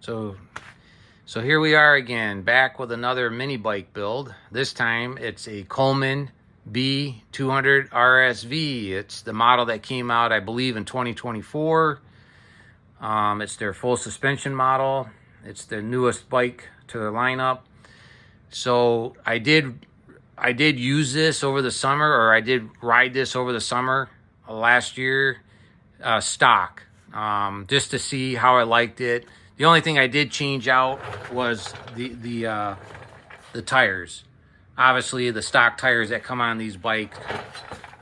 So here we are again, back with another mini bike build. This time it's a Coleman B200RSV. It's the model that came out, I believe, in 2024. It's their full suspension model. It's the newest bike to the lineup. So I did use this over the summer, or I did ride this over the summer last year, stock, just to see how I liked it. The only thing I did change out was the tires. Obviously, the stock tires that come on these bikes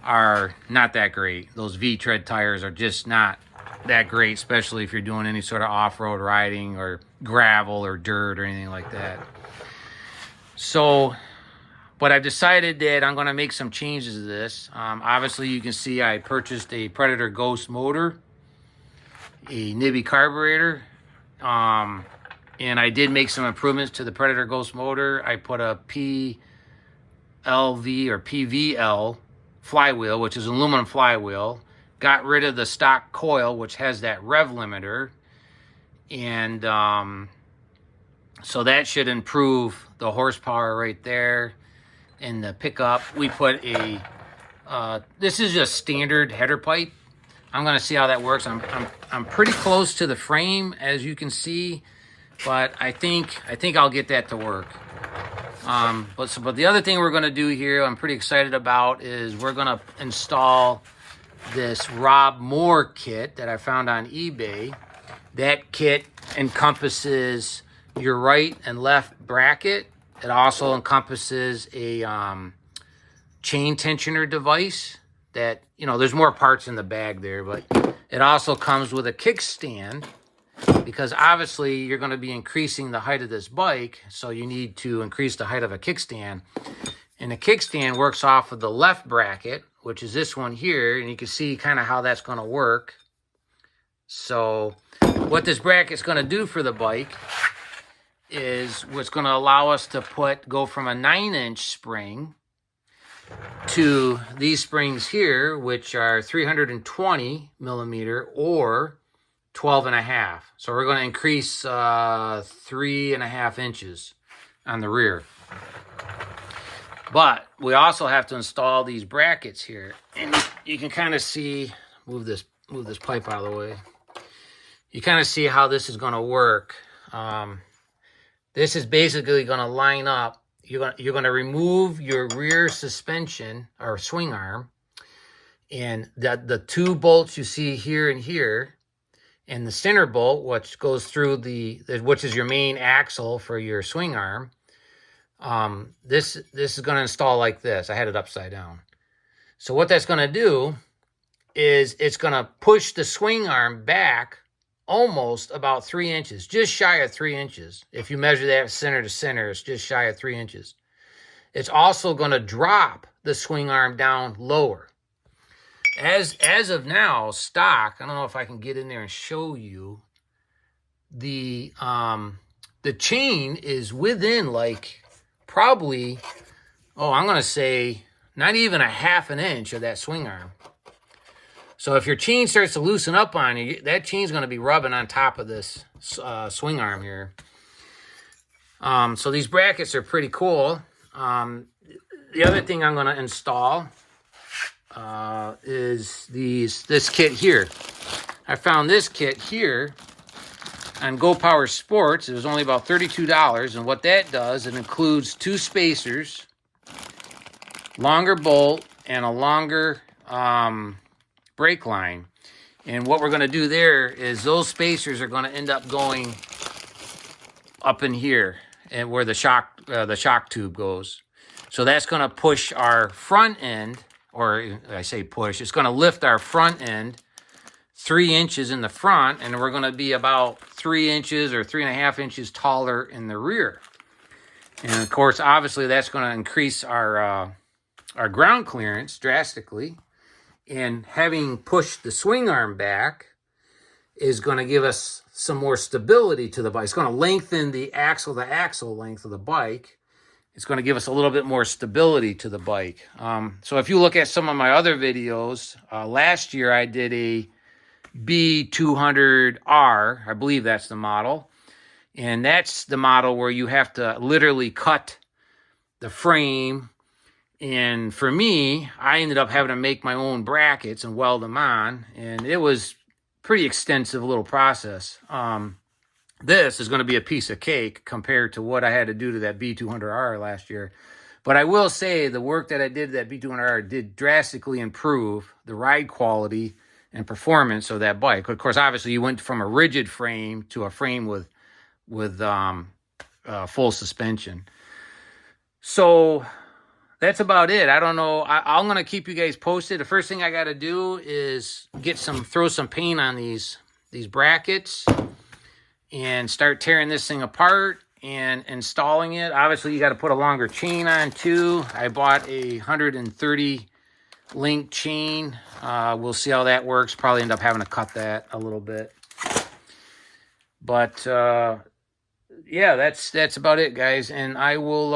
are not that great. Those V-tread tires are just not that great, especially if you're doing any sort of off-road riding or gravel or dirt or anything like that. So, but I've decided that I'm going to make some changes to this. Obviously, you can see I purchased a Predator Ghost motor, a Nibby carburetor, and I did make some improvements to the Predator Ghost motor. I put a PLV or PVL flywheel, which is an aluminum flywheel. Got rid of the stock coil, which has that rev limiter. And so that should improve the horsepower right there. And the pickup, we put a, this is just standard header pipe. I'm going to see how that works. I'm pretty close to the frame, as you can see, but I think I'll get that to work. But the other thing we're going to do here, I'm pretty excited about, is we're going to install this Rob Moore kit that I found on eBay. That kit encompasses your right and left bracket. It also encompasses a chain tensioner device that, you know, there's more parts in the bag there, but it also comes with a kickstand, because obviously you're going to be increasing the height of this bike, so you need to increase the height of a kickstand. And the kickstand works off of the left bracket, which is this one here, and you can see kind of how that's going to work. So what this bracket's going to do for the bike is what's going to allow us to go from a 9-inch spring to these springs here, which are 320 millimeter or 12.5. So we're going to increase 3.5 inches on the rear. But we also have to install these brackets here, and you can kind of see, move this pipe out of the way. You kind of see how this is going to work. This is basically going to line up. You're going to remove your rear suspension or swing arm, and the two bolts you see here and here, and the center bolt, which goes through which is your main axle for your swing arm. This is going to install like this. I had it upside down. So what that's going to do is it's going to push the swing arm back almost about 3 inches, just shy of 3 inches. If you measure that center to center, it's just shy of 3 inches. It's also going to drop the swing arm down lower. As of now, stock, I don't know if I can get in there and show you, the chain is within like probably, I'm going to say not even a half an inch of that swing arm. So if your chain starts to loosen up on you, that chain's going to be rubbing on top of this swing arm here. So these brackets are pretty cool. The other thing I'm going to install is this kit here. I found this kit here on Go Power Sports. It was only about $32, and what that does, it includes 2 spacers, longer bolt, and a longer brake line. And what we're going to do there is those spacers are going to end up going up in here, and where the shock tube goes. So that's going to push our front end, or I say push, it's going to lift our front end 3 inches in the front, and we're going to be about 3 inches or 3.5 inches taller in the rear. And of course, obviously, that's going to increase our ground clearance drastically. And having pushed the swing arm back is going to give us some more stability to the bike. It's going to lengthen the axle-to-axle length of the bike. It's going to give us a little bit more stability to the bike. So if you look at some of my other videos, last year I did a B200R, I believe that's the model. And that's the model where you have to literally cut the frame. And for me, I ended up having to make my own brackets and weld them on. And it was pretty extensive little process. This is going to be a piece of cake compared to what I had to do to that B200R last year. But I will say the work that I did to that B200R did drastically improve the ride quality and performance of that bike. Of course, obviously, you went from a rigid frame to a frame with full suspension. So that's about it. I don't know. I'm going to keep you guys posted. The first thing I got to do is throw some paint on these brackets and start tearing this thing apart and installing it. Obviously, you got to put a longer chain on too. I bought a 130 link chain. We'll see how that works. Probably end up having to cut that a little bit. But yeah, that's about it, guys. And I will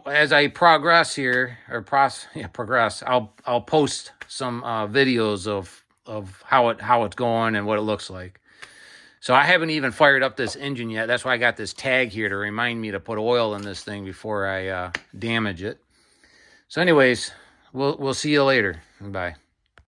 as I progress here progress, I'll post some videos of how it's going and what it looks like. So I haven't even fired up this engine yet. That's why I got this tag here to remind me to put oil in this thing before I damage it. So anyways, we'll see you later. Bye.